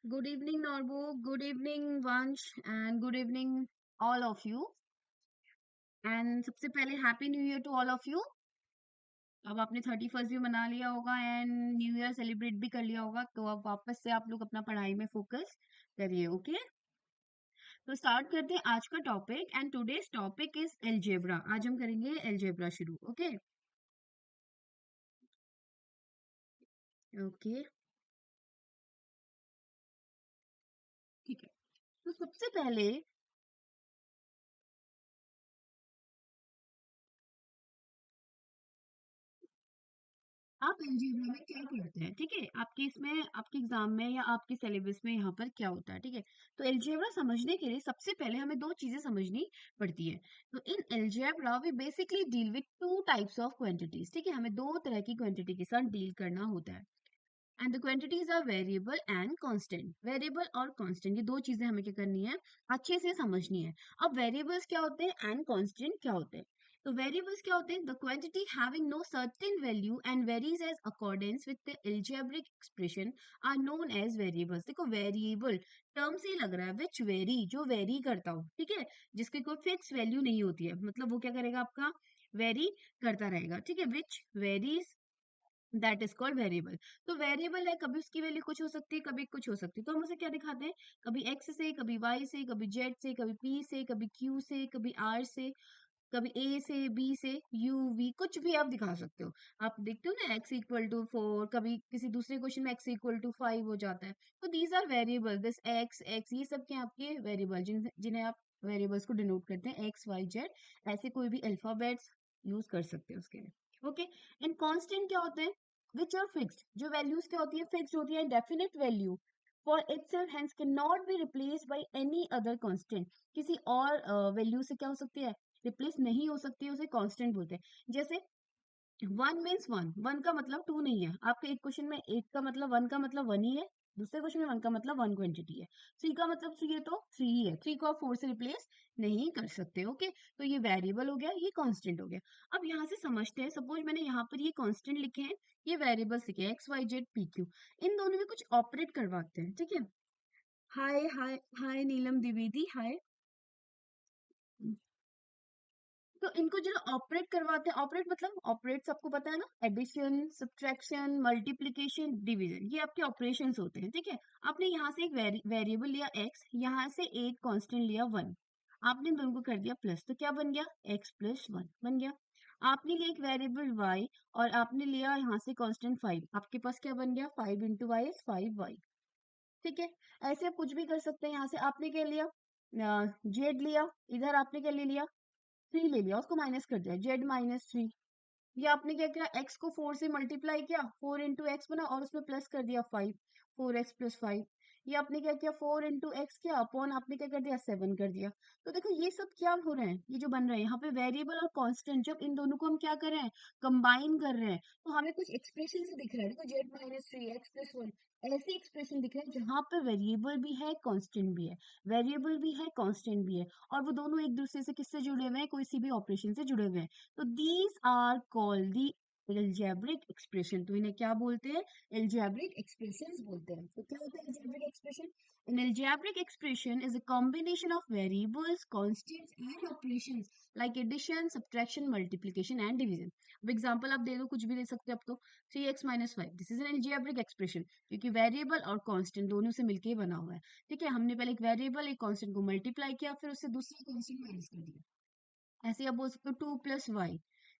Good evening, Norbu. Good evening, Vansh, and good evening, all of you. And सबसे पहले happy new year to all of you. अब आपने 31st भी मना लिया होगा एंड न्यू ईयर सेलिब्रेट भी कर लिया होगा, तो अब वापस से आप लोग अपना पढ़ाई में फोकस करिए। ओके, तो स्टार्ट करते हैं आज का topic and today's topic is algebra. आज हम करेंगे एलजेब्रा शुरू। ओके ओके, ठीक है। तो सबसे पहले आप अलजेब्रा में क्या पढ़ते हैं, ठीक है। आपके इसमें आपके एग्जाम में या आपके सिलेबस में यहाँ पर क्या होता है, ठीक है। तो अलजेब्रा समझने के लिए सबसे पहले हमें दो चीजें समझनी पड़ती है। तो in algebra we basically deal with two types of quantities, ठीक है। हमें दो तरह की क्वांटिटी के साथ डील करना होता है and the quantities are variable and constant. Variable और कांस्टेंट, ये दो चीजें हमें क्या करनी है, अच्छे से समझनी है। अब वेरिएबल्स क्या होते हैं एंड कांस्टेंट क्या होते हैं। तो वेरिएबल्स क्या होते हैं, the quantity having no certain value and varies as accordance with the algebraic expression are known as variables. देखो वेरिएबल टर्म से ही लग रहा है, विच वेरी, जो वेरी करता हो, ठीक है, जिसकी कोई फिक्स वैल्यू नहीं होती है, मतलब वो क्या करेगा, आपका वेरी करता रहेगा, ठीक है। Which varies, that is called variable. तो वेरिएबल है, कभी उसकी वैल्यू कुछ हो सकती है, कभी कुछ हो सकती है। तो हम उसे क्या दिखाते हैं, कभी एक्स से, कभी वाई से, कभी जेड से, कभी पी से, कभी क्यू से, कभी आर से, कभी ए से, बी से, यू वी, कुछ भी आप दिखा सकते हो। आप देखते हो ना, x = 4, कभी किसी दूसरे क्वेश्चन में x = 5 हो जाता है। तो these are variable, this x x, ये सब के आपके वेरिएबल, जिन्हें आप वेरिएबल्स को डिनोट करते हैं, एक्स वाई जेड। ऐसे कोई भी अल्फाबेट्स यूज कर सकते हैं उसके लिए। ओके, एंड कांस्टेंट क्या होते हैं, विच आर फिक्स्ड, जो वैल्यूज क्या होती है, फिक्स्ड होती है, definite value for itself hence cannot be replaced by any other constant। किसी और वैल्यू से क्या हो सकती है, रिप्लेस नहीं हो सकती है, उसे कांस्टेंट बोलते हैं। जैसे 1 मीन्स 1, 1 का मतलब 2 नहीं है। आपके एक क्वेश्चन में 8 का मतलब 1 का मतलब 1 ही है, दूसरे क्वेश्चन में 1 का मतलब 1 क्वांटिटी है। 3 का मतलब 3 है तो 3 ही है, 3 को आप 4 से रिप्लेस नहीं कर सकते। ओके, तो ये वेरिएबल हो गया, ये कांस्टेंट हो गया। अब यहाँ से समझते हैं, सपोज मैंने यहाँ पर ये कांस्टेंट लिखे हैं, ये वेरिएबल्स लिखे हैं, X Y Z P Q. इन दोनों में कुछ ऑपरेट करवाते हैं, ठीक है। हाय हाय हाय नीलम द्विवेदी, हाय। तो इनको जो ऑपरेट करवाते हैं, ऑपरेट मतलब ऑपरेट सबको पता है ना, एडिशन, सब्ट्रैक्शन, मल्टीप्लिकेशन, डिवीजन, ये आपके ऑपरेशंस होते हैं, ठीक है। आपने यहाँ से एक वेरिएबल लिया एक्स, यहाँ से एक कांस्टेंट लिया 1, आपने दोनों को कर दिया प्लस, तो क्या बन गया, x + 1 बन गया। आपने लिया एक वेरिएबल y और आपने लिया यहाँ से कांस्टेंट 5, आपके पास क्या बन गया, 5 × y इज 5y, ठीक है। ऐसे आप कुछ भी कर सकते हैं। यहाँ से आपने क्या लिया, जेड लिया, इधर आपने क्या ले लिया, 3 ले लिया, उसको माइनस कर दिया, z - 3। ये आपने क्या किया, x को 4 से मल्टीप्लाई किया, 4 × x बना और उसमें प्लस कर दिया 5, 4x + 5। ये आपने क्या किया, 4 × x किया अपॉन आपने क्या कर दिया, 7 कर दिया। तो देखो ये सब क्या हो रहे हैं, ये जो बन रहा है यहाँ पे वेरिएबल और कांस्टेंट, जब इन दोनों को हम क्या कर रहे हैं, कंबाइन कर रहे हैं, तो हमें कुछ एक्सप्रेशन से दिख रहा है। देखो z - 3 x + 1, ऐसे एक्सप्रेशन दिख रहे हैं जहां पर वेरिएबल भी है, कांस्टेंट भी है, वेरिएबल भी है, कांस्टेंट भी है, और वो दोनों एक दूसरे से किससे जुड़े हुए हैं, कोई सी भी ऑपरेशन से जुड़े हुए हैं। तो these are called the algebraic expression. तो इन्हें क्या बोलते हैं, एल्जेब्रिक एक्सप्रेशंस बोलते हैं। तो क्या होता है algebraic expression, an algebraic expression is a combination of variables, constants and operations like addition, subtraction, multiplication and division। अब एग्जांपल आप दे दो, कुछ भी दे सकते हो अब तो, 3x - 5, this is an algebraic expression, क्योंकि वेरिएबल और कांस्टेंट दोनों से मिलकर ही बना हुआ है, ठीक है। हमने पहले एक वेरिएबल, एक कांस्टेंट को मल्टीप्लाई किया, फिर उससे दूसरा कांस्टेंट माइनस कर दिया। ऐसे आप बोल सकते हो 2 + y,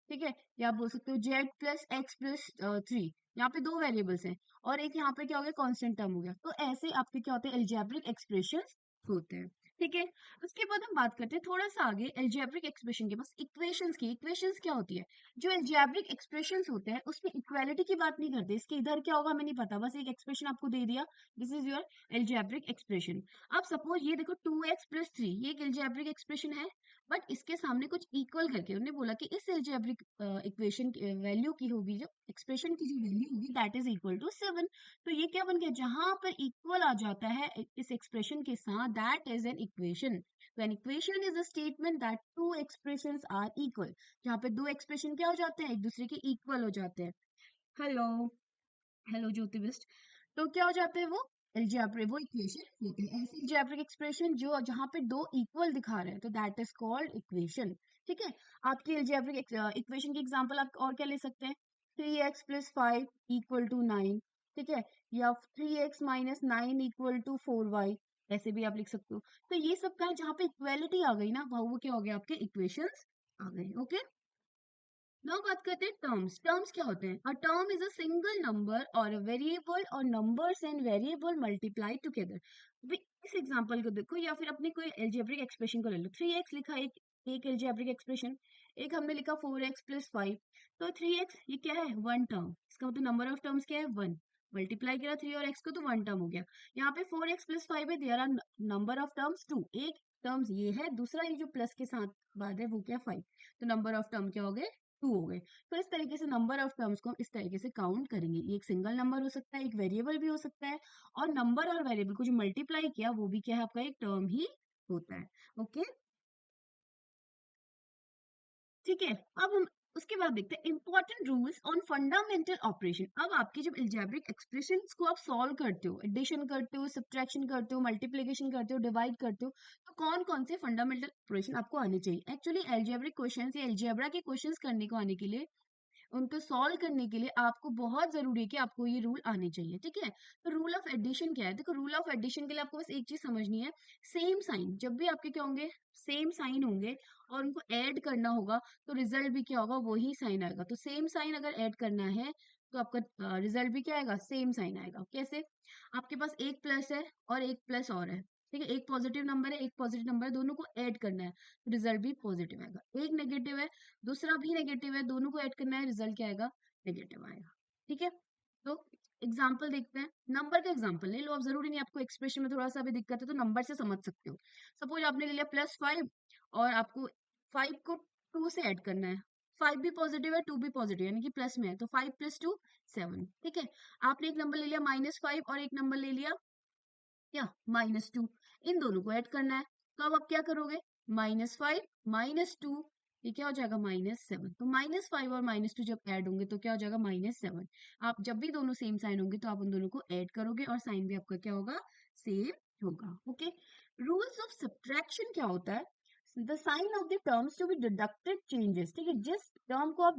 ठीक है। या आप बोल सकते हो z + x + 3। यहाँ पे दो वेरिएबल्स हैं और एक यहाँ पे क्या हो गया, कांस्टेंट टर्म हो गया। तो ऐसे आपके क्या होते हैं, एल्जेब्रिक एक्सप्रेशंस होते हैं, ठीक है। उसके बाद हम बात करते हैं थोड़ा सा आगे, एल्जेब्रिक एक्सप्रेशन के पास इक्वेशंस की। इक्वेशंस क्या होती है, जो एल्जेब्रिक एक्सप्रेशंस होते हैं उसमें इक्वालिटी की बात नहीं करते, इसके इधर क्या होगा हमें नहीं पता, बस एक एक्सप्रेशन आपको दे दिया, this is your algebraic expression. अब सपोज ये देखो 2x + 3, ये एक एल्जेब्रिक एक्सप्रेशन है, बट इसके सामने कुछ इक्वल करके उन्होंने बोला कि इस एल्जेब्रिक इक्वेशन वैल्यू की होगी, जो एक्सप्रेशन की जो वैल्यू होगी, दैट इज इक्वल टू 7। तो ये क्या बन गया, जहां पर इक्वल आ जाता है इस एक्सप्रेशन के साथ, दैट इज एन इक्वेशन। तो an equation is a statement that two expressions are equal, जहां पे दो एक्सप्रेशन क्या हो जाते हैं, एक दूसरे के इक्वल हो जाते हैं। हेलो, हेलो ज्योति बिस्ट। तो क्या हो जाते हैं वो, एल्जेब्रिक वो इक्वेशन होते हैं। ऐसे एल्जेब्रिक एक्सप्रेशन जो जहाँ पे दो इक्वल दिखा रहे हैं तो दैट इज कॉल्ड इक्वेशन। ठीक है, आपकी एल्जेब्रिक इक्वेशन की एग्जांपल आप और क्या ले सकते हैं, 3x + 5 इक्वल टू 9। ठीक है, या 3x - 9 इक्वल टू 4y, ऐसे भी आप लिख सकते हो। तो ये सब का जहाँ पे इक्वेलिटी आ गई ना, वो क्या हो गया, आपके इक्वेशंस आ गए। ओके, नाउ बात करते हैं टर्म्स। टर्म्स क्या होते हैं? A term is a single number और अ वेरिएबल और numbers and variable multiply together. इस एग्जांपल को देखो, या फिर अपने कोई एल्जेब्रिक एक्सप्रेशन को ले लो। 3x लिखा एक एल्जेब्रिक एक्सप्रेशन, एक हमने लिखा 4x + 5। तो 3x ये क्या है, वन टर्म, इसका मतलब नंबर ऑफ टर्म्स क्या है, वन। मल्टीप्लाई करा 3 और x को तो वन टर्म हो गया। यहाँ पे 4x + 5 है, there are number of terms two, एक टर्म्स ये है, दूसरा ये जो प्लस के साथ बाद है वो क्या, 5। तो नंबर ऑफ टर्म क्या हो गए, 2 हो गए। तो इस तरीके से नंबर ऑफ टर्म्स को हम इस तरीके से काउंट करेंगे। ये एक सिंगल नंबर हो सकता है, एक वेरिएबल भी हो सकता है, और नंबर और वेरिएबल को जो मल्टीप्लाई किया वो भी क्या है, आपका एक टर्म ही होता है। ओके, ठीक है। अब हम उसके बाद देखते हैं important rules on fundamental operation. अब आपकी जब एल्जेब्रिक एक्सप्रेशंस को आप सॉल्व करते हो, एडिशन करते हो, सब्ट्रैक्शन करते हो, मल्टीप्लिकेशन करते हो, डिवाइड करते हो, तो कौन कौन से फंडामेंटल ऑपरेशन आपको आने चाहिए? एक्चुअली एल्जेब्रिक क्वेश्चंस या एल्जेब्रा के क्वेश्चंस करने को आने के लिए, उनको सॉल्व करने के लिए आपको बहुत जरूरी है कि आपको ये रूल आने चाहिए। ठीक है, तो रूल ऑफ एडिशन क्या है? देखो, रूल ऑफ एडिशन के लिए आपको बस एक चीज समझनी है, सेम साइन जब भी आपके क्या होंगे, सेम साइन होंगे, और उनको ऐड करना होगा, तो रिजल्ट भी क्या होगा, वही साइन आएगा। तो सेम साइन अगर ऐड करना है तो आपका रिजल्ट भी क्या आएगा, सेम साइन आएगा। कैसे? आपके पास एक प्लस है और एक प्लस और है। ठीक है, एक पॉजिटिव नंबर है, एक पॉजिटिव नंबर है, दोनों को ऐड करना है, रिजल्ट भी पॉजिटिव आएगा। एक नेगेटिव है, दूसरा भी नेगेटिव है, दोनों को ऐड करना है, रिजल्ट क्या आएगा, नेगेटिव आएगा। ठीक है, तो एग्जाम्पल देखते हैं। नंबर का एग्जाम्पल ले लो, अब जरूरी नहीं, आपको एक्सप्रेशन में थोड़ा सा भी दिक्कत है तो नंबर से समझ सकते हो। सपोज आपने ले लिया +5, और आपको 5 को 2 से ऐड करना है। 5 भी पॉजिटिव है, 2 भी पॉजिटिव, यानी कि प्लस में है, तो 5 + 2 7। ठीक है, आपने एक नंबर ले लिया -5 और एक नंबर ले लिया क्या, -2। इन दोनों को ऐड करना है, तो अब आप क्या करोगे, -5 -2, ये क्या हो जाएगा, -7। तो -5 और -2 जब ऐड होंगे तो क्या हो जाएगा, -7। आप जब भी दोनों सेम साइन होंगे तो आप उन दोनों को ऐड करोगे और साइन भी आपका क्या होगा, सेम होगा। ओके, रूल्स ऑफ सब्ट्रैक्शन क्या होता है? The sign of the terms to be deducted changes. ठीक है, जिस टर्म को आप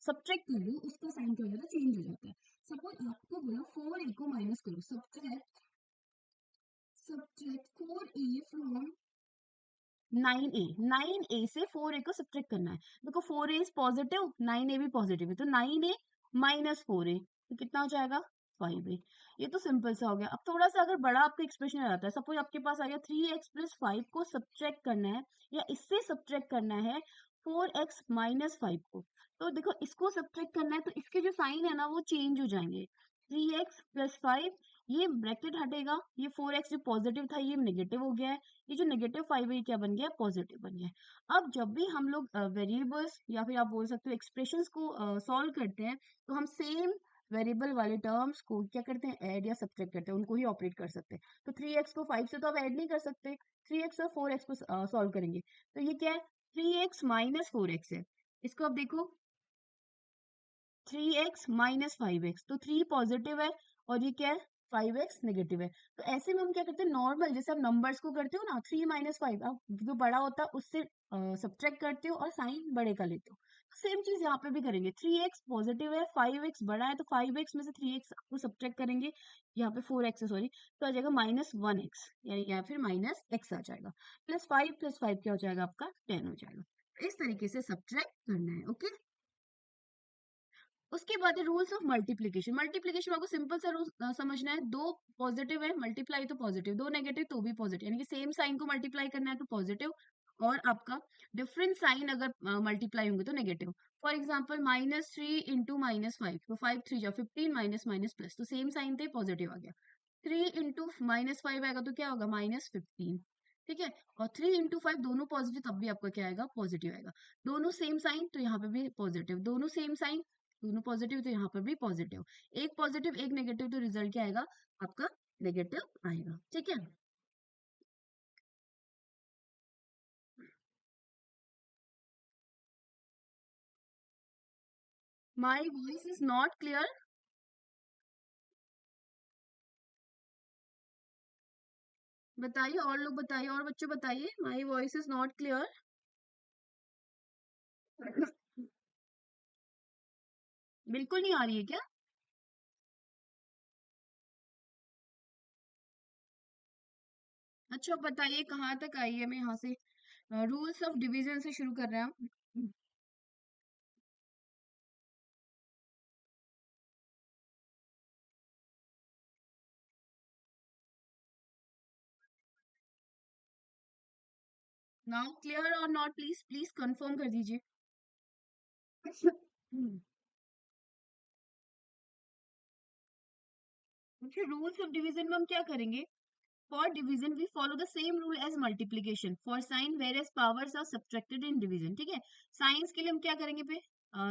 सब्ट्रैक्ट कर रहे हो उसका साइन क्या हो जाता है, चेंज हो जाता है। सपोज आपको बोला 4a को माइनस करो, subtract 4a from 9a। 9a से 4a को सब्ट्रैक्ट करना है। देखो 4a इज पॉजिटिव, 9a भी पॉजिटिव है, तो 9a माइनस 4a, तो कितना हो जाएगा, 5a। ये तो सिंपल सा हो गया। अब थोड़ा सा अगर बड़ा आपका एक्सप्रेशन आ जाता है, सपोज आपके पास आ गया 3x + 5 को सब्ट्रैक्ट करना है, या इससे सब्ट्रैक्ट करना है 4x - 5 को। तो देखो, इसको सब्ट्रैक्ट करना है तो इसके जो साइन है ना वो चेंज हो जाएंगे। 3x + 5, ये ब्रैकेट हटेगा, ये 4x जो पॉजिटिव था ये नेगेटिव हो गया है, ये जो -5 है ये क्या बन गया, पॉजिटिव बन गया है। अब जब भी हम लोग वेरिएबल्स या फिर आप बोल सकते हो एक्सप्रेशंस को सॉल्व करते हैं, तो हम सेम वेरिएबल वाले टर्म्स को क्या करते हैं, ऐड या सब्ट्रैक्ट करते हैं, उनको ही ऑपरेट कर सकते हैं। तो 3x को 5 से तो आप ऐड नहीं कर सकते, 3x और 4x को सॉल्व करेंगे, तो ये क्या है, 3x - 4x है। इसको आप देखो, 3x - 5x, तो 3 पॉजिटिव है और ये क्या है, 5x नेगेटिव है। तो ऐसे में हम क्या करते हैं, नॉर्मल जैसे आप नंबर्स को करते हो ना, 3 - 5, आप जो बड़ा होता है उससे सब्ट्रैक्ट करते हो और साइन बड़े का लेते हो। सेम चीज यहाँ पे भी करेंगे, 3x पॉजिटिव है, 5x बड़ा है, तो 5x में से 3x को सब्ट्रैक्ट करेंगे, यहाँ पे 4x है सॉरी, तो आ जाएगा -1x, या फिर -x आ जाएगा। +5 क्या हो जाएगा, आपका 10 हो जाएगा। इस तरीके से सब्ट्रैक्ट करना है। ओके, उसके बाद है रूल्स ऑफ मल्टीप्लीकेशन। मल्टीप्लीकेशन आपको सिंपल सा रूल समझना है, दो पॉजिटिव है मल्टीप्लाई तो पॉजिटिव, दो नेगेटिव तो भी पॉजिटिव, यानी कि सेम साइन को मल्टीप्लाई करना है तो पॉजिटिव, और आपका डिफरेंट साइन अगर मल्टीप्लाई होंगे तो नेगेटिव। फॉर एग्जाम्पल -3 इंटू -5, तो 5 3 जा 15, माइनस माइनस प्लस, तो सेम साइन थे, पॉजिटिव आ गया। 3 इंटू -5 आएगा तो क्या होगा, -15। ठीक है, और 3 इंटू 5 दोनों पॉजिटिव, तब भी आपका क्या आएगा, पॉजिटिव आएगा। दोनों सेम साइन तो यहाँ पे भी पॉजिटिव, दोनों सेम साइन, दोनों पॉजिटिव तो यहाँ पर भी पॉजिटिव। एक पॉजिटिव एक नेगेटिव, तो रिजल्ट क्या आएगा, आपका नेगेटिव आएगा। ठीक है, my voice is not clear. बताइए, और लोग बताइए, और बच्चे बताइए। My voice is not clear. बिल्कुल नहीं आ रही है क्या? अच्छा बताइए, कहाँ तक आई है? मैं यहाँ से रूल्स ऑफ डिवीजन से शुरू कर रहे हैं हम। नाउ क्लियर और नॉट? प्लीज प्लीज कंफर्म कर दीजिए। अच्छा, रूल्स ऑफ डिवीजन में हम क्या करेंगे? For division we follow the same rule as multiplication for sign where as powers are subtracted in division. ठीक है, साइंस के लिए हम क्या करेंगे पे?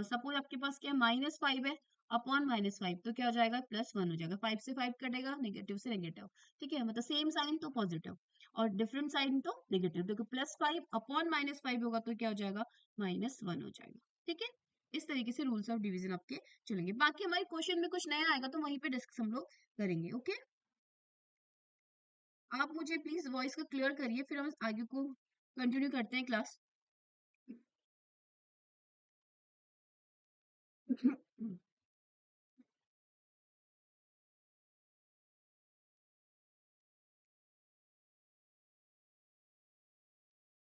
सपोज आपके पास क्या -5 है, अपॉन -5 तो क्या हो जाएगा? +1 हो जाएगा। 5 से 5 कटेगा, नेगेटिव से नेगेटिव। ठीक है, मतलब सेम साइन तो पॉजिटिव और डिफरेंट साइन तो नेगेटिव। देखो, +5 अपॉन -5 होगा तो क्या हो जाएगा? -1 हो जाएगा। ठीक है, इस तरीके से रूल्स ऑफ डिवीजन आपके चलेंगे। बाकी हमारे क्वेश्चन में कुछ नया आएगा तो वहीं पे डिस्कस हम लोग करेंगे। ओके, आप मुझे प्लीज वॉइस को क्लियर करिए, फिर हम आगे को कंटिन्यू करते हैं क्लास।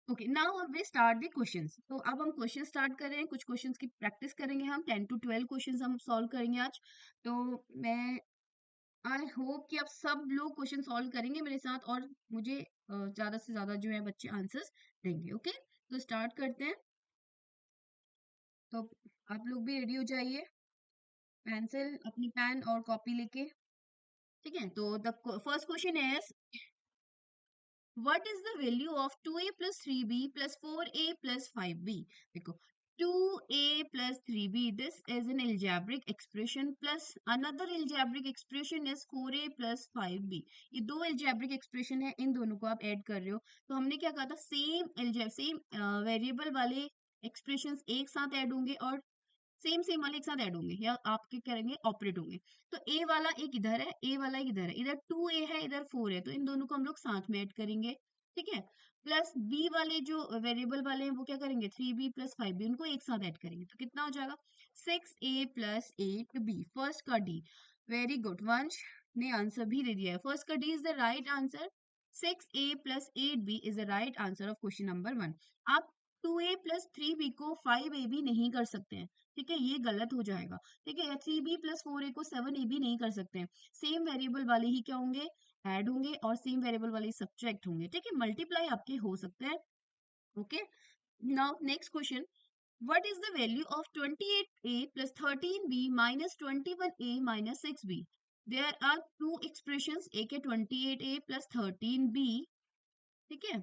ओके, नाउ हम वे स्टार्ट द क्वेश्चंस। तो अब हम क्वेश्चन स्टार्ट कर रहे हैं। कुछ क्वेश्चंस की प्रैक्टिस करेंगे हम। 10 to 12 क्वेश्चंस हम सॉल्व करेंगे आज। तो मैं आई होप कि आप सब लोग क्वेश्चन सॉल्व करेंगे मेरे साथ, और मुझे ज्यादा से ज्यादा जो है बच्चे आंसर्स देंगे। ओके, तो स्टार्ट करते हैं। तो आप लोग भी रेडी हो जाइए, पेंसिल अपनी पेन और कॉपी लेके। ठीक है, तो द फर्स्ट क्वेश्चन है, what is the value of 2a plus 3b plus 4a plus 5b? देखो, 2a plus 3b, this is an algebraic expression, plus another algebraic expression is 4a plus 5b. ये दो algebraic expression है, इन दोनों को आप add कर रहे हो। तो हमने क्या कहा था? सेम वेरिएबल वाले एक्सप्रेशंस एक साथ ऐड होंगे और सेम सेम वाले एक साथ ऐड होंगे, या आपके करेंगे ऑपरेट होंगे। तो ए वाला एक इधर है, ए वाला एक इधर है, इधर 2a है, इधर 4 है, तो इन दोनों को हम लोग साथ में ऐड करेंगे। ठीक है, प्लस बी वाले जो वेरिएबल वाले हैं वो क्या करेंगे? 3b प्लस 5b, उनको एक साथ ऐड करेंगे तो कितना हो जाएगा? 6a plus 8b। फर्स्ट का डी। वेरी गुड, वंश ने आंसर भी दे दिया है। फर्स्ट का D is the right answer. 6a plus 8b is the right answer of question number 1। आप 2a प्लस 3b को 5a भी नहीं कर सकते हैं। ठीक है, ये गलत हो जाएगा। ठीक है, 3b प्लस 4a को 7a भी नहीं कर सकते हैं। सेम वेरिएबल वाले ही क्या होंगे? ऐड होंगे, और सेम वेरिएबल वाले सब्ट्रैक्ट होंगे। ठीक है, मल्टीप्लाई आपके हो सकते हैं। Okay, now next question, what is the value of 28a plus 13b minus 21a minus 6b? There are two expressions, एक है 28a प्लस 13b। ठीक है,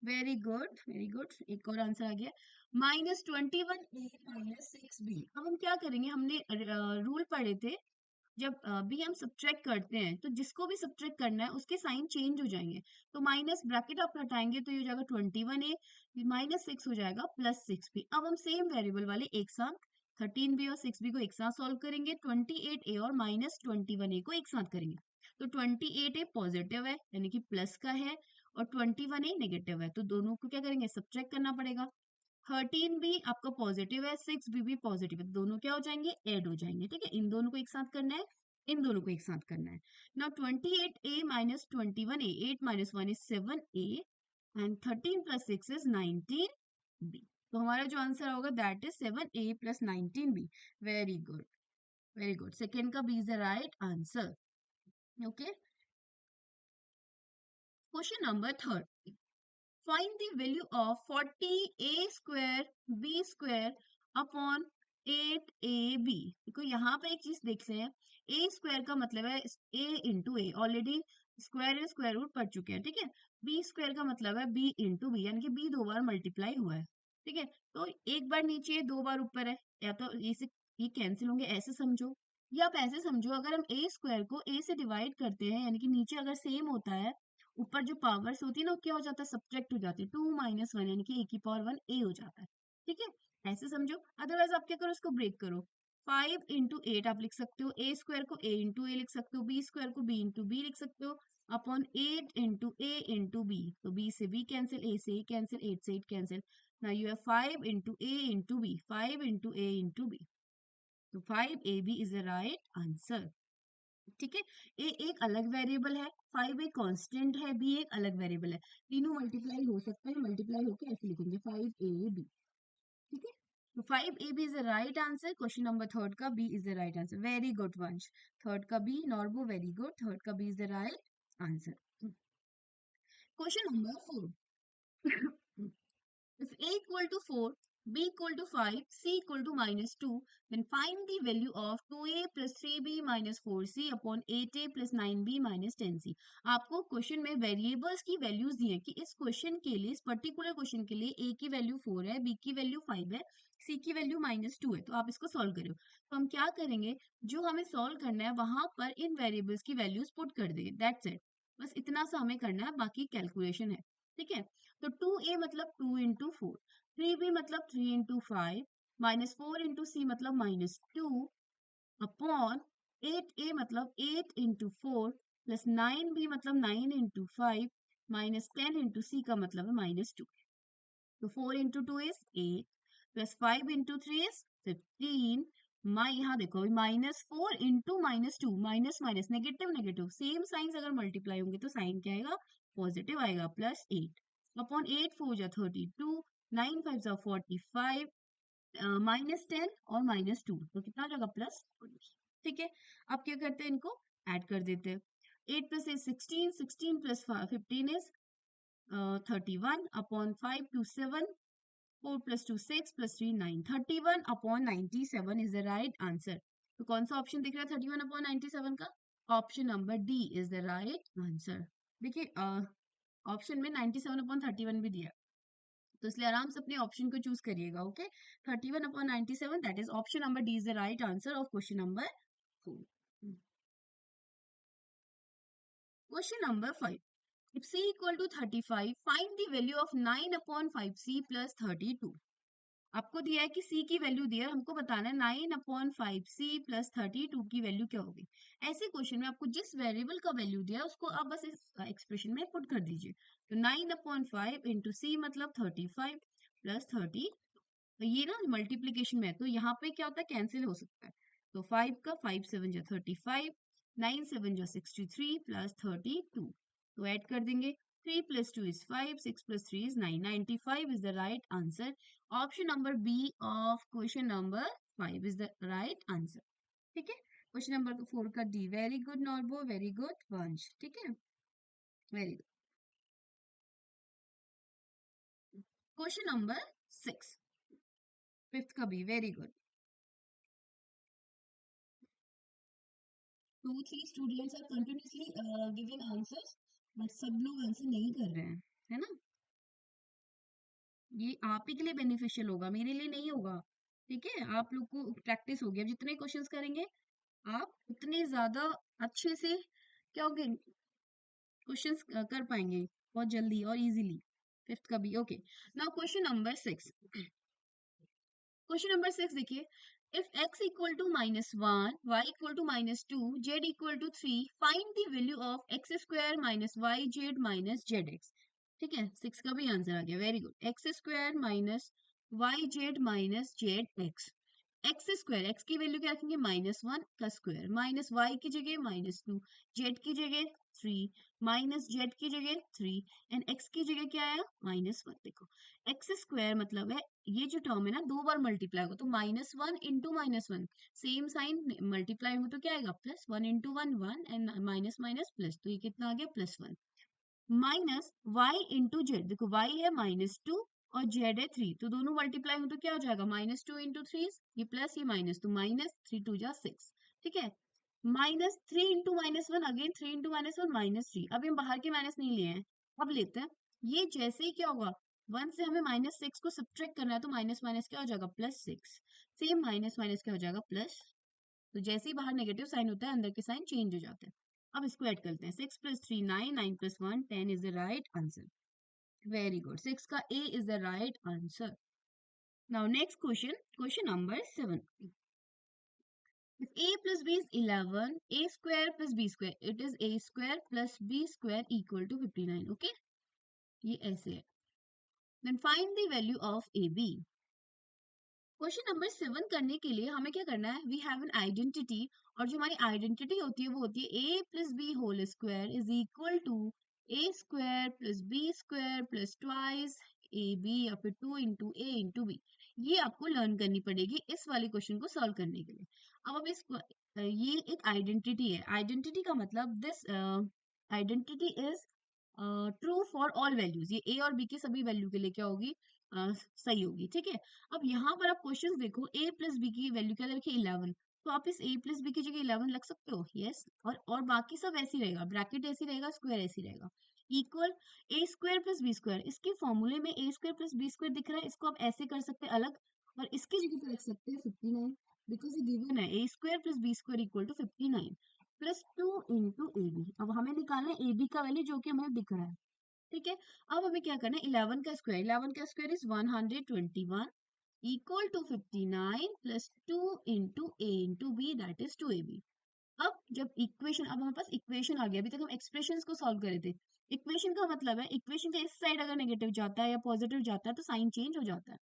वेरी गुड वेरी गुड, एक और आंसर आ गया, -21a माइनस 6b। अब हम क्या करेंगे? हमने रूल पढ़े थे, जब भी हम सब्ट्रैक्ट करते हैं तो जिसको भी सब्ट्रैक्ट करना है उसके साइन चेंज हो जाएंगे। तो माइनस ब्रैकेट आप हटाएंगे तो ये हो जाएगा 21a, -6 हो जाएगा +6b। अब हम सेम वेरिएबल वाले एक साथ 13b और 6b को एक साथ सॉल्व करेंगे। 28a और -21a को एक साथ करेंगे। तो 28a पॉजिटिव है यानी कि प्लस का है, और 21a नेगेटिव है, तो दोनों को क्या करेंगे? सब्ट्रैक्ट करना पड़ेगा। 13b आपका पॉजिटिव है, 6b भी पॉजिटिव है, दोनों क्या हो जाएंगे? ऐड हो जाएंगे। ठीक है, इन दोनों को एक साथ करना है, इन दोनों को एक साथ करना है। Now 28a minus 21a, 8 minus 1 is 7a, and 13 plus 6 is 19b। तो हमारा जो आंसर होगा that is 7a plus 19b। Very good very good, second का B is the right answer. Okay, question number third, find the value of 40a square b square upon 8ab। देखो यहाँ पे एक चीज देख रहे हैं, a स्क्वायर का मतलब है a into a, already square root पढ़ चुके हैं। ठीक है, b स्क्वायर का मतलब है b इंटू बी, यानी कि b दो बार मल्टीप्लाई हुआ है। ठीक है, तो एक बार नीचे दो बार ऊपर है, या तो ये कैंसिल होंगे, ऐसे समझो, या आप ऐसे समझो, अगर हम a स्क्वायर को a से डिवाइड करते हैं, यानी कि नीचे अगर सेम होता है, ऊपर जो पावर्स होती है ना, क्या हो जाता है? सब्ट्रैक्ट हो जाती है। 2 - 1 यानी कि a की पावर 1 a हो जाता है। ठीक है, ऐसे समझो। अदरवाइज आप क्या करो? इसको ब्रेक करो। 5 इंटू 8 आप लिख सकते हो, ए स्क्वायर को a इंटू ए लिख सकते हो, बी स्क्वायर को b इंटू बी लिख सकते हो, upon 8 into a into b, तो बी से बी कैंसिल, ए से ए कैंसिल, 8 से 8 cancel. Now you have 5 into a into b, 5 into a into b, तो 5ab is the right answer. ठीक है, ए एक अलग वेरिएबल है, 5 एक कांस्टेंट है, बी एक अलग वेरिएबल है, तीनों मल्टीप्लाई हो सकते हैं, मल्टीप्लाई होके ऐसे लिखेंगे 5ab. ठीक है, तो 5ab is the right answer. Question number third का B is the right answer. Very good Vansh. Third का B, Norbo very good. Third का B is the right answer. Question number 4. If a equal to 4, b equal to 5, c equal to -2, then find the value of 2a plus 3b minus 4c upon 8a plus 9b minus 10c. आपको question में variables की values दी है कि इस question के लिए, इस particular question के लिए a की वैल्यू 4 है, b की वैल्यू 5 है, c की वैल्यू -2 है. तो आप इसको सॉल्व करो. तो हम क्या करेंगे, जो हमें सॉल्व करना है वहां पर इन वेरिएबल्स की वैल्यूज पुट कर देंगे. That's it. बस इतना सा हमें करना है, बाकी कैलकुलेशन है. ठीक है, तो 2a मतलब 2 इंटू 4, 3b मतलब 3 इंटू 5, -4 इंटू c मतलब -2 अपॉन 8a मतलब 8 इंटू 4 प्लस 9b मतलब 9 इंटू 5 -10 इंटू c का मतलब है -2. तो 4 into 2 is 8 plus 5 into 3 is 15. यहाँ देखो -4 into -2, minus minus negative negative, same science अगर मल्टीप्लाई होंगे तो साइन क्या आएगा, पॉजिटिव आएगा. प्लस 8 अपॉन 8 4 जा 32, 9 5 जा 45, -10 और -2, तो कितना आ जाएगा, +20. ठीक है, अब क्या करते हैं, इनको ऐड कर देते हैं. 8 plus 8 16, 16 plus 15 is 31 upon 5 2 7, 4 plus 2 6 plus 3 9, 31 upon 97 is the right answer. तो कौन सा ऑप्शन दिख रहा है 31 upon 97 का, option number D is the right answer. देखिए ऑप्शन में 97 upon 31 भी दिया, तो इसलिए आराम से अपने ऑप्शन को चूज करिएगा. Okay, 31 upon 97, that is option number D is the right answer of question number 4. Question number 5. If c equal to 35, find the value of 9 upon 5c plus 32. आपको दिया है कि c की वैल्यू दिया है, हमको बताना है 9/5c प्लस 32 की वैल्यू क्या होगी. ऐसे क्वेश्चन में आपको जिस वेरिएबल का वैल्यू दिया है उसको आप बस इस एक्सप्रेशन में पुट कर दीजिए. तो 9/5 इंटू सी मतलब 35 प्लस 30, तो ये ना मल्टीप्लीकेशन में है, तो यहाँ पे क्या होता है, कैंसिल हो सकता है. तो 5 का 5 7 जा 35, 9 7 जा 63 प्लस 32, तो ऐड कर देंगे. 3 plus 2 is 5, 6 plus 3 is 9. 95 is the right answer. Option number B of question number 5 is the right answer. ठीक है, क्वेश्चन नंबर 4 का D. Very good नॉर्बो, very good Vansh. ठीक है, very good. Question number 6, fifth का B. Very good. 2 3 students are continuously giving answers, but सब लोग answer नहीं कर रहे हैं, है ना. ये आप ही के लिए बेनिफिशियल होगा, मेरे लिए नहीं होगा. ठीक है, आप लोग को प्रैक्टिस होगी, अब जितने क्वेश्चंस करेंगे आप उतने ज्यादा अच्छे से क्या होगे, क्वेश्चंस कर पाएंगे बहुत जल्दी और इजीली. फिफ्थ का भी. Okay, now question number 6. Question number 6 देखिए. If x equal to -1, y equal to -2, z equal to 3, find the value of x square minus y z minus z x. ठीक है, 6 का भी आंसर आ गया. Very good. X square minus y z minus z x. X square, x की value क्या रखेंगे, -1 का स्क्वायर, माइनस वाई की जगह -2, जेड की जगह 3, माइनस जेड की जगह 3, एंड एक्स की जगह क्या आया, -1. देखो एक्स स्क्वायर मतलब है, ये जो टर्म है ना 2 बार मल्टीप्लाई होगा, तो -1 इंटू -1, सेम साइन मल्टीप्लाई होगा तो क्या आएगा, +1 into 1 1, and minus minus plus, तो ये कितना आ गया, +1. माइनस वाई इंटू जेड, देखो वाई है -2 और जेड है 3, तो दोनों मल्टीप्लाई हो तो क्या हो जाएगा, -2 इंटू 3, ये प्लस ये माइनस, तो -3 2 जा 6. ठीक है, -3 इंटू -1, अगेन 3 इंटू -1 -3. अभी हम बाहर के माइनस नहीं लिए हैं, अब लेते हैं. ये जैसे ही क्या होगा, 1 से हमें -6 को सब्ट्रैक्ट करना है, तो माइनस माइनस क्या हो जाएगा, +6. सेम माइनस माइनस क्या हो जाएगा, प्लस. तो जैसे ही बाहर नेगेटिव साइन होता है अंदर के साइन चेंज हो जाते हैं. अब इसको ऐड करते हैं. 6 plus 3 9, 9 plus 1 10 is the right answer. Very good. 6 का A is the right answer. Now next question, question number 7. If a plus b is 11, a square plus b square, it is a square plus b square equal to 59. Okay, ये ऐसे है. Then find the value of ab. Question number 7 करने के लिए हमें क्या करना है, वी हैव एन आइडेंटिटी, और जो हमारी आइडेंटिटी होती है वो होती है A plus B whole square is equal to A square plus B square plus twice A B, या फिर 2 इंटू ए इंटू बी. ये आपको लर्न करनी पड़ेगी इस वाले क्वेश्चन को सॉल्व करने के लिए. अब इस ये एक आइडेंटिटी है. आइडेंटिटी का मतलब this identity is true for all values. ये ए और बी की सभी वैल्यू के लिए क्या होगी, सही होगी. ठीक है. अब यहाँ पर आप क्वेश्चन देखो, a प्लस बी की वैल्यू क्या रखी 11, तो आप इस a प्लस बी की जगह 11 लग सकते हो. यस. और बाकी सब ऐसे ही रहेगा, ब्रैकेट ऐसे ही रहेगा, स्क्वायर ऐसे ही रहेगा. इक्वल ए स्क्वायर प्लस बी स्क्वायर, इसके फॉर्मूले में ए स्क्वायर प्लस बी स्क्वायर दिख रहा है, इसको आप ऐसे कर सकते हैं अलग, और इसकी जगह पे रख सकते हैं 59, बिकॉज ये गिवन है A square plus B square equal to 59 plus 2 into A B. अब हमें निकालना है ए बी का वैल्यू जो कि हमें दिख रहा है. ठीक है. अब हमें क्या करना है, 11 का square is 121 equal to 59 plus 2 into a into b, that is 2ab. अब जब इक्वेशन, अब हमारे पास इक्वेशन आ गया. अभी तक हम एक्सप्रेशंस को सॉल्व करे थे. इक्वेशन का मतलब है इक्वेशन का इस साइड अगर नेगेटिव जाता है या पॉजिटिव जाता है तो साइन चेंज हो जाता है.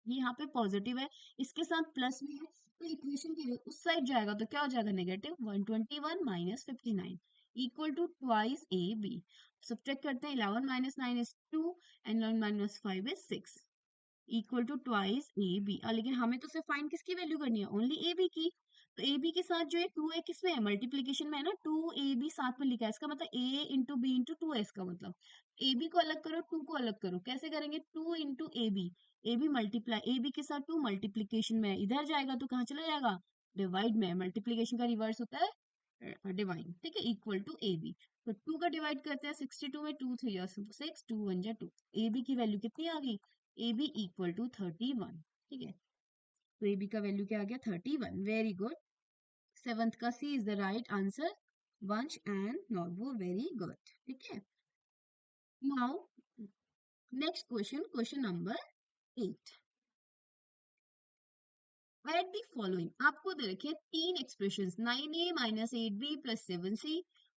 ये यहाँ पे पॉजिटिव है, इसके साथ प्लस भी है, तो इक्वेशन के उस साइड जाएगा तो क्या हो जाएगा, negative 121 minus 59 equal to twice A b. Subtract करते हैं, 11 minus 9 is 2 and 11 minus 5 is 6 equal to twice A b. लेकिन हमें तो सिर्फ फाइंड किसकी वैल्यू करनी है, ओनली ए बी की. तो ए बी के साथ जो है 2 है, किसमें है, मल्टीप्लीकेशन में है ना. 2ab साथ में लिखा है, इसका मतलब a इंटू बी इंटू 2 है. इसका मतलब ए बी को अलग करो, 2 को अलग करो. कैसे करेंगे, 2 into A b multiply, a b के साथ 2 मल्टीप्लीकेशन में है, इधर जाएगा तो कहाँ चला जाएगा, डिवाइड में. मल्टीप्लीकेशन का रिवर्स होता है डिवाइड. ठीक है. Equal to a b. तो 2 का डिवाइड करते हैं 62 में, 2 3 6, 2 1 2. ए बी की वैल्यू कितनी आ गई, ए बी इक्वल टू 31. ठीक है. तो ए बी का वैल्यू क्या आ गया, 31. Very good. सेवंथ का सी इज द राइट आंसर. वंश एंड नॉर्बो, वेरी गुड. ठीक है. Now next question, question number 8. At the following, आपको दे रखे तीन expressions, 9a minus 8b plus 7c,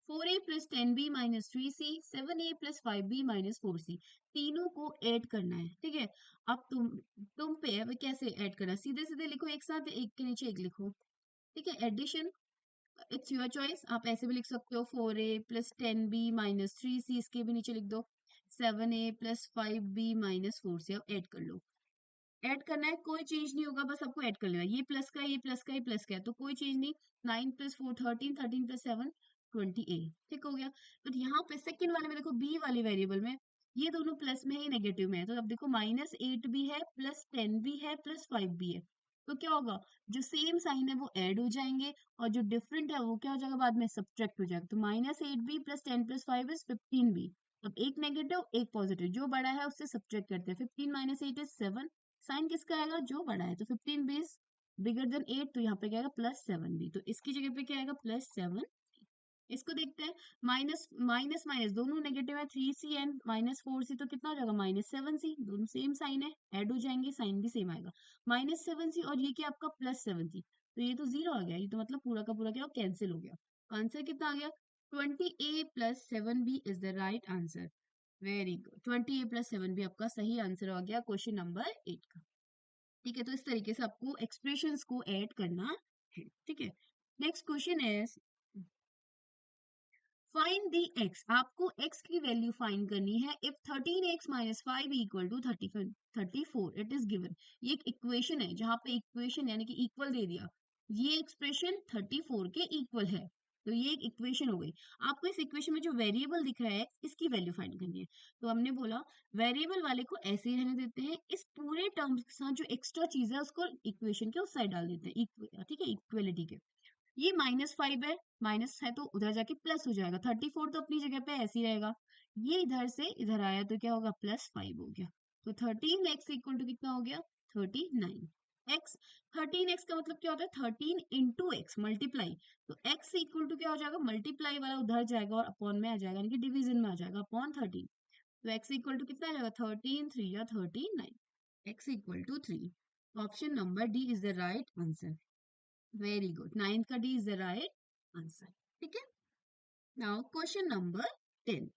4a plus 10b minus 3c, 7a plus 5b minus 4c. तीनों को add करना है. ठीक है. अब तुम पे अब कैसे ऐड करना है, सीधे सीधे लिखो एक साथ, एक के नीचे एक लिखो. ठीक है. Addition, it's your choice. आप ऐसे भी लिख सकते हो, 4a plus 10b minus 3c, इसके भी नीचे लिख दो. 7a plus 5b minus 4c. अब ऐड कर लो. ऐड करना है, कोई चेंज नहीं होगा, बस आपको ऐड कर लेना है. ये प्लस का, ये प्लस का, ये प्लस का है, तो कोई चेंज नहीं. 9 प्लस 4 13, 13 प्लस 7 28. ठीक हो गया. बट यहाँ पे सेकंड वाले में देखो, बी वाले वेरिएबल में ये दोनों प्लस में है, ये नेगेटिव में है. तो अब देखो माइनस 8 भी है, प्लस 10 भी है, प्लस 5 भी है. तो क्या होगा, जो सेम साइन है वो ऐड हो जाएंगे, और जो डिफरेंट है वो क्या हो जाएगा, बाद में सब्ट्रैक्ट हो जाएगा. तो minus 8 b plus 10 plus 5 is 15 b. अब एक नेगेटिव एक पॉजिटिव, जो बड़ा है उससे सब्ट्रैक्ट करते हैं. 15 माइनस 8 इज 7. साइन किसका आएगा, जो बड़ा है. तो 15 बेस बिगर देन 8, तो यहाँ पे क्या आएगा, प्लस 7 भी. तो इसकी जगह पे क्या आएगा, प्लस 7. इसको देखते हैं. माइनस माइनस माइनस दोनों नेगेटिव है, 3c एंड माइनस 4c, तो कितना हो जाएगा, माइनस 7c. दोनों सेम साइन है, ऐड हो जाएंगे, साइन भी सेम आएगा. माइनस 7c और ये क्या आपका प्लस 7c, तो ये तो जीरो आ गया. ये तो मतलब पूरा का पूरा क्या कैंसिल हो गया. आंसर कितना आ गया, 20a plus 7b is the right answer. Very good. 20a plus 7b आपका सही आंसर हो गया क्वेश्चन नंबर 8 का. ठीक है. तो इस तरीके से आपको एक्सप्रेशंस को ऐड करना है. ठीक है. Next question is find the x. आपको एक्स की वैल्यू फाइंड करनी है. If 13x minus 5 equal to 34 it is given. ये एक इक्वेशन है जहां पे इक्वेशन यानी कि इक्वल दे दिया. ये एक्सप्रेशन 34 के इक्वल है, तो ये एक इक्वेशन हो गई. आपको इस इक्वेशन में जो वेरिएबल दिख रहा है इसकी वैल्यू फाइंड करनी है. तो हमने बोला वेरिएबल वाले को ऐसे ही रहने देते हैं, इस पूरे टर्म्स के साथ जो एक्स्ट्रा चीज है उसको इक्वेशन के उस साइड डाल देते हैं. ठीक है, इक्वलिटी के. ये -5 है, माइनस है तो उधर जाके प्लस हो जाएगा. 34 तो अपनी जगह पे ऐसे ही रहेगा. ये इधर से इधर आया तो क्या होगा, +5 हो गया. तो 13x इक्वल टू कितना हो गया, 39. x 13x का मतलब क्या होता है, 13 इंटू एक्स मल्टीप्लाई. तो x इक्वल टू क्या हो जाएगा, मल्टीप्लाई वाला उधर जाएगा और अपॉन में आ जाएगा, यानी कि डिवीजन में आ जाएगा, अपॉन 13. तो x इक्वल टू कितना आ जाएगा, 13 3 या 39. x equal to 3. Option number D is the right answer. Very good, ninth का D is the right answer. ठीक है, नाउ क्वेश्चन नंबर 10।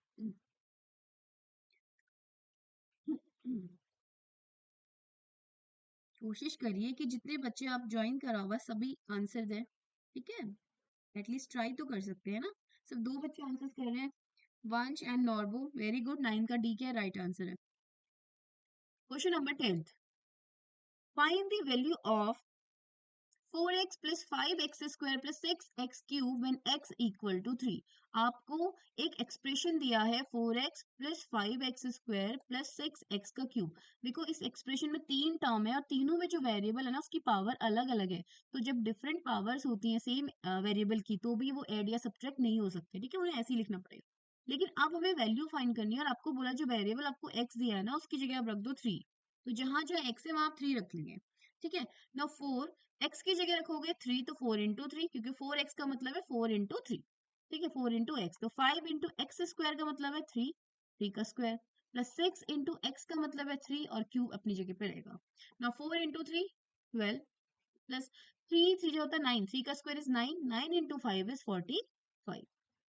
कोशिश करिए कि जितने बच्चे आप ज्वाइन करा हुआ सभी आंसर दें। ठीक है, एटलीस्ट ट्राई तो कर सकते हैं ना। सिर्फ दो बच्चे आंसर कर रहे हैं, वंश एंड नॉर्बो। वेरी गुड, 9 का डी क्या राइट आंसर है। Question number 10, find the value of 4x plus 5x square plus 6x cube when x equal to 3। आपको एक एक्सप्रेशन दिया है 4x plus 5x square plus 6x का क्यूब। देखो इस एक्सप्रेशन में तीन टर्म है और तीनों में जो वेरिएबल है ना उसकी पावर अलग अलग है। तो जब डिफरेंट पावर्स होती हैं सेम वेरिएबल की तो भी वो ऐड या सब्ट्रैक्ट नहीं हो सकते। ठीक है, उन्हें ऐसे ही लिखना पड़ेगा। लेकिन अब हमें वैल्यू फाइंड करनी है और आपको बोला जो वेरिएबल आपको x दिया है ना उसकी जगह आप रख दो 3। तो जहां जहां x है वहां आप 3 रख लेंगे। ठीक है, ना 4 x की जगह रखोगे 3 तो 4 इंटू 3, क्योंकि 4x का मतलब है 4 इंटू 3। ठीक है, 4 इंटू एक्स तो 5 इंटू एक्स स्क्वायर का मतलब है 3, 3 का स्क्वायर प्लस 6 इंटू एक्स का मतलब है 3 और क्यूब अपनी जगह पे रहेगा। ना 4 इंटू 3 12 प्लस 3 3 जो होता है 9, 3 का स्क्वायर इज 9, 9 इंटू 5 इज 45।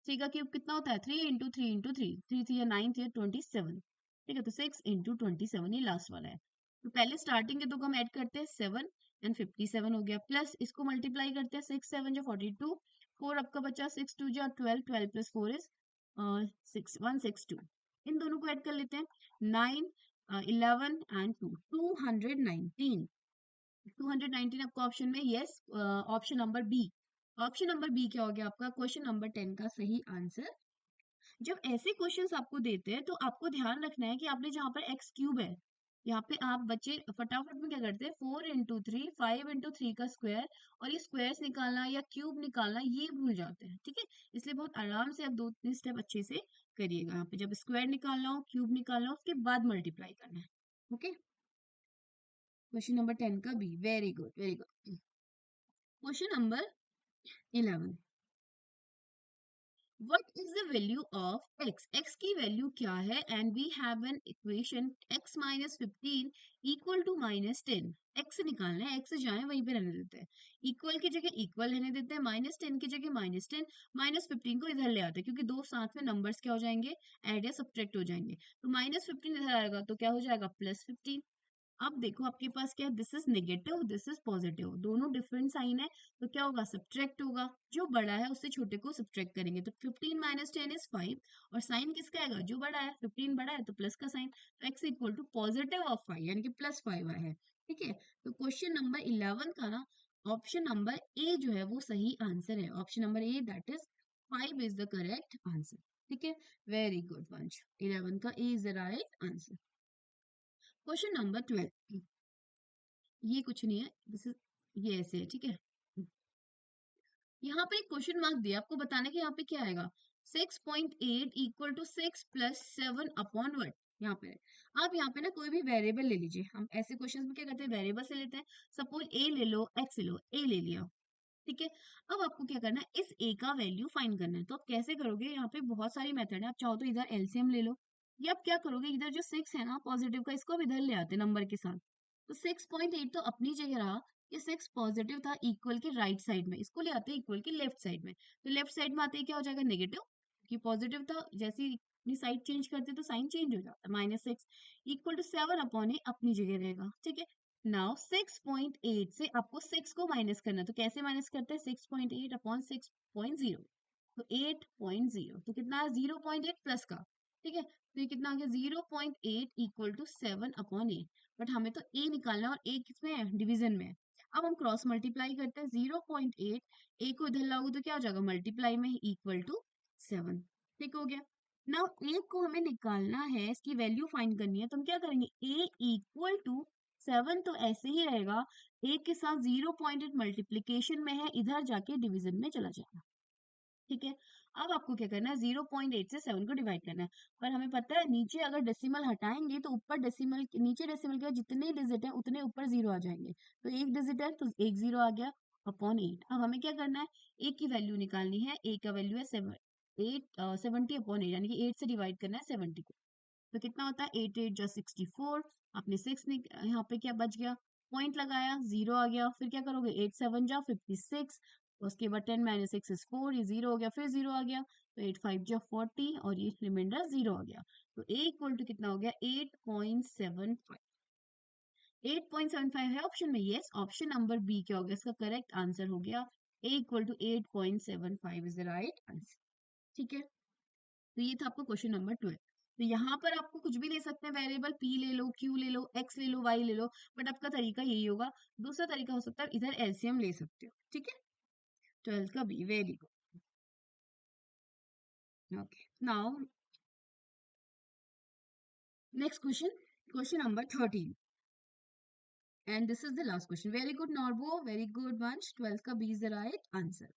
3 का क्यूब कितना होता है 3 इंटू 3 इंटू 3, 3 3 9 3 27। ठीक है, तो 6 इंटू 27 ये लास्ट वाला है। तो पहले स्टार्टिंग के दो को हम ऐड करते हैं 7 एंड 57 हो गया, प्लस इसको मल्टीप्लाई करते हैं 6 7 जो 42, 4 आपका बचा 6 2 जो 12, 12 प्लस 4 इज 6 162। इन दोनों को ऐड कर लेते हैं 9 11 एंड 2 219। 219 आपका ऑप्शन में yes, option number b. Option number b क्या हो गया आपका क्वेश्चन नंबर 10 का सही आंसर। जब ऐसे क्वेश्चंस आपको देते हैं तो आपको ध्यान रखना है कि आपने जहां पर एक्स क्यूब है, यहाँ पे आप बच्चे फटाफट में क्या करते हैं 4 इंटू 3 5 इंटू 3 का स्क्वायर और ये स्क्वायर्स निकालना या क्यूब निकालना ये भूल जाते हैं। ठीक है, इसलिए बहुत आराम से आप दो तीन स्टेप अच्छे से करिएगा। यहाँ पे जब स्क्वायर निकालना हो क्यूब निकालना हो उसके बाद मल्टीप्लाई करना है। ओके, क्वेश्चन नंबर 10 का B, very good very good. Question number 11, what is the value of x? x की वैल्यू क्या है? and we have an equation x minus 15 equal to minus 10। x निकालना है, x जाए वहीं पे रहने देते हैं, इक्वल की जगह इक्वल रहने देते हैं, माइनस 10 की जगह माइनस 10, माइनस 15 को इधर ले आते हैं क्योंकि दो साथ में नंबर्स क्या हो जाएंगे ऐड या सब्ट्रैक्ट हो जाएंगे। तो माइनस 15 इधर आएगा तो क्या हो जाएगा प्लस 15। अब देखो आपके पास क्या है, this is negative this is positive, दोनों डिफरेंट साइन है तो क्या होगा सब्ट्रैक्ट होगा, जो बड़ा है उससे छोटे को सब्ट्रैक्ट करेंगे। तो 15 माइनस 10 इज 5 और साइन किसका आएगा जो बड़ा है, 15 बड़ा है तो प्लस का साइन, तो x equal to positive of 5 यानी कि प्लस 5 आया है। ठीक है, तो क्वेश्चन नंबर 11 का ना ऑप्शन नंबर ए जो है वो सही आंसर है। Option number A that is 5 is the correct answer. ठीक है, वेरी गुड वंश, 11 का A is the right answer. Question number 12, ये कुछ नहीं है, दिस इज ये ऐसे है। ठीक है, यहाँ पे एक क्वेश्चन मार्क दिया आपको बताने के यहाँ पे क्या आएगा 6.8 इक्वल टू 6 प्लस 7 अपॉन वट। यहाँ पे आप यहाँ पे ना कोई भी वेरिएबल ले लीजिए, हम ऐसे क्वेश्चंस में क्या करते हैं वेरिएबल से लेते हैं। सपोज ए ले लो, एक्स ले लो, ए ले लिया। ठीक है, अब आपको क्या करना है इस ए का वैल्यू फाइंड करना है। तो आप कैसे करोगे, यहाँ पे बहुत सारी मेथड है, आप चाहो तो इधर एलसीएम ले लो या आप क्या करोगे इधर जो 6 है ना पॉजिटिव का इसको आप इधर ले आते नंबर के साथ। तो 6.8 तो अपनी जगह रहा, ये 6 पॉजिटिव था इक्वल के राइट साइड में, इसको ले आते हैं इक्वल के लेफ्ट साइड में। तो लेफ्ट साइड में आते ही क्या हो जाएगा नेगेटिव, कि पॉजिटिव था जैसे ही अपनी साइड चेंज करते तो साइन चेंज हो जाता है। -6 इक्वल टू 7 अपॉन ए अपनी जगह रहेगा। ठीक है, नाउ 6.8 से आपको 6 को माइनस करना है, तो कैसे माइनस करते हैं 6.8 अपॉन 6.0, तो 8.0 तो कितना है 0.8 प्लस का। ठीक है, तो ये कितना आ गया 0.8 इक्वल टू 7 अपॉन 8। बट हमें तो ए निकालना है और ए किसमें है डिवीजन में है। अब हम क्रॉस मल्टीप्लाई करते हैं 0.8 ए को इधर लाओगे तो क्या हो जाएगा मल्टीप्लाई में इक्वल टू 7। ठीक हो गया, नाउ ए को हमें निकालना है, इसकी वैल्यू फाइंड करनी है, तो हम क्या करेंगे ए इक्वल टू 7 तो ऐसे ही रहेगा, एक के साथ 0.8 मल्टीप्लीकेशन में है इधर जाके डिवीजन में चला जाएगा। ठीक है, अब आपको क्या करना है 0.8 से 7 को डिवाइड करना है। पर हमें पता है नीचे अगर डेसिमल हटाएंगे तो ऊपर डेसिमल नीचे डेसिमल के जितने डिजिट है उतने ऊपर जीरो आ जाएंगे। तो एक डिजिट है तो एक जीरो आ गया अपॉन 8। अब हमें क्या करना है ए की वैल्यू निकालनी है, ए का वैल्यू है 70 अपॉन 8 यानी कि 8 से डिवाइड करना है 70 को। तो कितना होता है 8 8 जो 64, आपने 6 यहाँ पे क्या बच गया पॉइंट लगाया, 0 आ गया, फिर क्या करोगे, 8 7 जा 56, उसके बाद 10 माइनस 6 इज 4, ये 0 हो गया, फिर 0 आ गया, तो 8 5 जा 40 और ये रिमाइंडर 0 आ गया, तो a इक्वल टू कितना हो गया, 8.75। 8.75 है ऑप्शन में, यस, ऑप्शन नंबर बी क्या हो गया, इसका करेक्ट आंसर हो गया a equal to 8.75 is the right answer. ठीक है, तो ये था आपका क्वेश्चन नंबर 12। तो यहाँ पर आपको कुछ भी ले सकते हैं वेरिएबल, p ले लो, q ले लो, x ले लो, y ले लो, बट आपका तरीका यही होगा। दूसरा तरीका हो सकता है इधर एलसीएम ले सकते हो। ठीक है, 12 का B, very good. Okay, now next question, question number 13, and this is the last question. Very good नॉर्बो, very good Vansh, 12 का B is the right answer.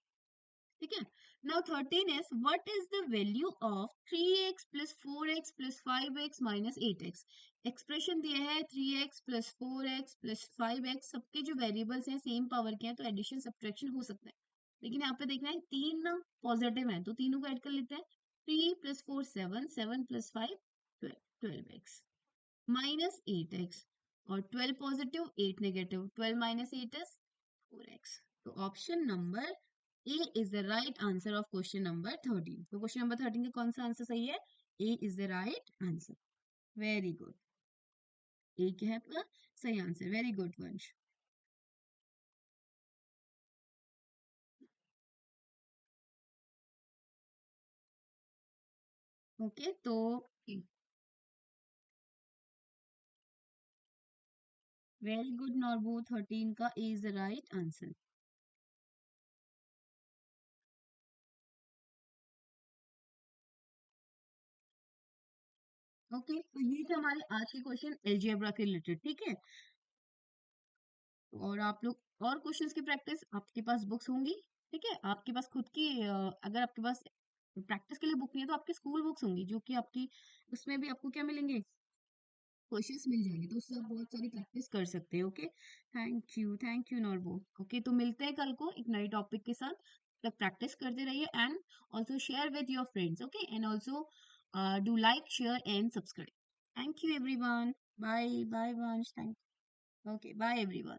ठीक है, now 13 is what is the value of 3x plus 4x plus 5x minus 8x। Expression दिया है 3x plus 4x plus 5x, सबके जो variables हैं same power के हैं, तो एडिशन सब्ट्रैक्शन हो सकता है, लेकिन यहाँ पे देखना है तीन पॉजिटिव है, तो तीनों को ऐड कर लेते हैं। 3 plus 4 7, 7 plus 5 12, 12x minus 8x, और 12 positive 8 negative, 12 minus 8 is 4x। तो option number A is the right answer of question number 13। तो क्वेश्चन नंबर 13 का कौन सा आंसर सही है, A is the right answer. Very good, A क्या है आपका सही answer, very good Vansh. Okay, तो वेरी गुड नॉर्बू, 13 का A is the right answer. Okay, तो ये थे हमारे आज के क्वेश्चन एलजेब्रा के रिलेटेड। ठीक है, और आप लोग और क्वेश्चंस की प्रैक्टिस, आपके पास बुक्स होंगी। ठीक है, आपके पास खुद की अगर आपके पास प्रैक्टिस के लिए बुक नहीं है तो आपकी स्कूल बुक्स होंगी, जो कि आपकी उसमें भी आपको क्या मिलेंगे, क्वेश्चंस मिल जाएंगे, तो उससे आप बहुत सारी प्रैक्टिस कर सकते हैं। Okay, thank you Norbu. Okay, तो मिलते हैं कल को एक नए टॉपिक के साथ, तब प्रैक्टिस करते रहिए, and also share with your friends. Okay, and also do like share and subscribe. Thank you everyone, bye bye Vansh, thank, okay bye everyone.